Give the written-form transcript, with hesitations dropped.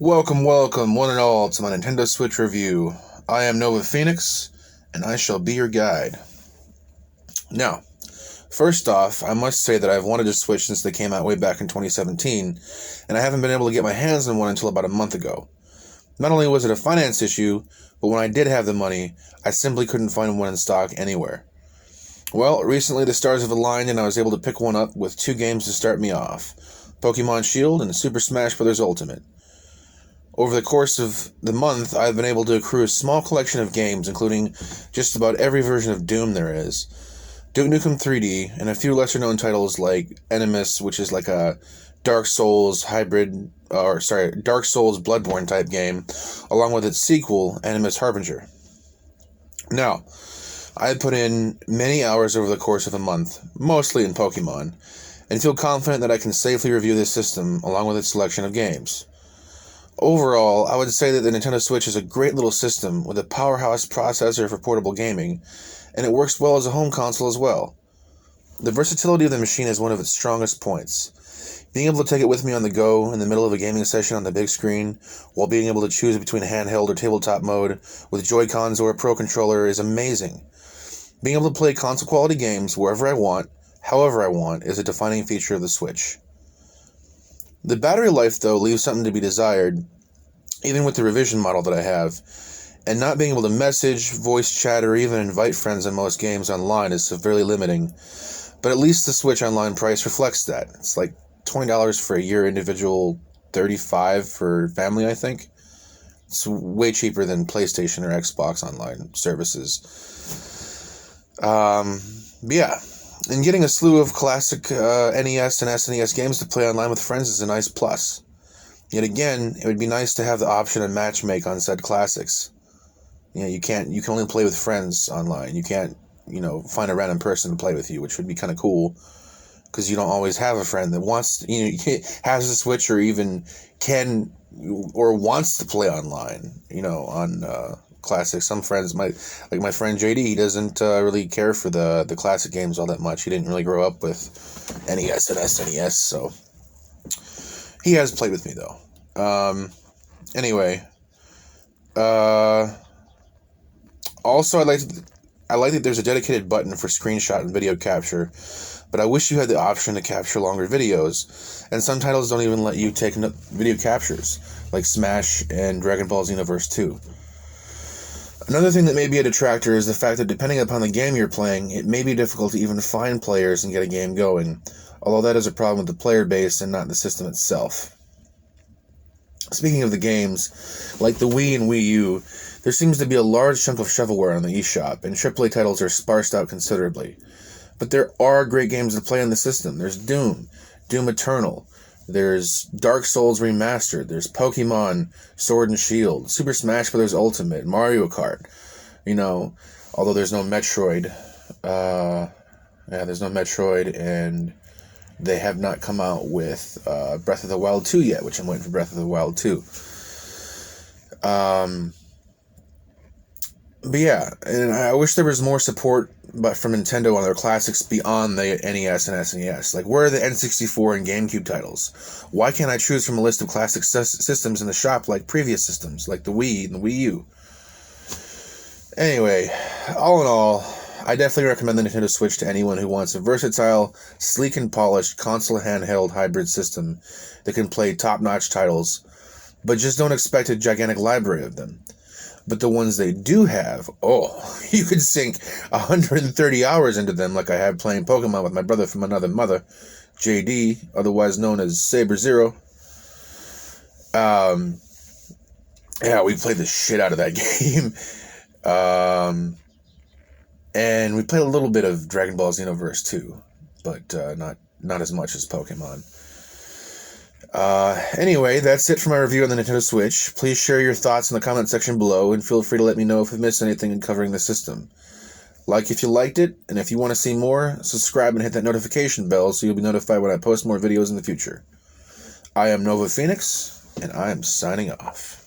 Welcome, welcome, one and all, to my Nintendo Switch review. I am Nova Phoenix, and I shall be your guide. Now, first off, I must say that I've wanted a Switch since they came out way back in 2017, and I haven't been able to get my hands on one until about a month ago. Not only was it a finance issue, but when I did have the money, I simply couldn't find one in stock anywhere. Well, recently the stars have aligned and I was able to pick one up with two games to start me off: Pokemon Shield and Super Smash Bros. Ultimate. Over the course of the month, I've been able to accrue a small collection of games, including just about every version of Doom there is, Duke Nukem 3D, and a few lesser-known titles like Animus, which is like a Dark Souls Dark Souls Bloodborne type game, along with its sequel, Animus Harbinger. Now, I had put in many hours over the course of a month, mostly in Pokemon, and feel confident that I can safely review this system along with its selection of games. Overall, I would say that the Nintendo Switch is a great little system with a powerhouse processor for portable gaming, and it works well as a home console as well. The versatility of the machine is one of its strongest points. Being able to take it with me on the go in the middle of a gaming session on the big screen, while being able to choose between handheld or tabletop mode with Joy-Cons or a Pro Controller is amazing. Being able to play console quality games wherever I want, however I want, is a defining feature of the Switch. The battery life, though, leaves something to be desired, even with the revision model that I have, and not being able to message, voice chat, or even invite friends in most games online is severely limiting, but at least the Switch Online price reflects that. It's like $20 for a year individual, $35 for family, I think. It's way cheaper than PlayStation or Xbox Online services. Yeah. And getting a slew of classic NES and SNES games to play online with friends is a nice plus. Yet again, it would be nice to have the option to matchmake on said classics. You can only play with friends online. You can't, find a random person to play with you, which would be kind of cool, because you don't always have a friend that has a Switch or even can or wants to play online, on classics. Some friends might, like my friend JD, he doesn't really care for the classic games all that much. He didn't really grow up with NES and SNES, so he has played with me though. Anyway, also I like that there's a dedicated button for screenshot and video capture, but I wish you had the option to capture longer videos, and some titles don't even let you take video captures, like Smash and Dragon Ball Xenoverse 2. Another thing that may be a detractor is the fact that depending upon the game you're playing, it may be difficult to even find players and get a game going, although that is a problem with the player base and not the system itself. Speaking of the games, like the Wii and Wii U, there seems to be a large chunk of shovelware on the eShop, and AAA titles are sparsed out considerably. But there are great games to play on the system. There's Doom Eternal, there's Dark Souls Remastered, there's Pokemon Sword and Shield, Super Smash Bros. Ultimate, Mario Kart, although there's no Metroid. There's no Metroid, and they have not come out with Breath of the Wild 2 yet, which I'm waiting for Breath of the Wild 2. But yeah, and I wish there was more support from Nintendo on their classics beyond the NES and SNES. Like, where are the N64 and GameCube titles? Why can't I choose from a list of classic systems in the shop like previous systems, like the Wii and the Wii U? Anyway, all in all, I definitely recommend the Nintendo Switch to anyone who wants a versatile, sleek and polished console handheld hybrid system that can play top-notch titles, but just don't expect a gigantic library of them. But the ones they do have, you could sink 130 hours into them like I have playing Pokemon with my brother from another mother, JD, otherwise known as Saber Zero. We played the shit out of that game. And we played a little bit of Dragon Ball Xenoverse 2, but not as much as Pokemon. Anyway, that's it for my review on the Nintendo Switch. Please share your thoughts in the comment section below, and feel free to let me know if I've missed anything in covering the system. Like if you liked it, and if you want to see more, subscribe and hit that notification bell so you'll be notified when I post more videos in the future. I am Nova Phoenix, and I am signing off.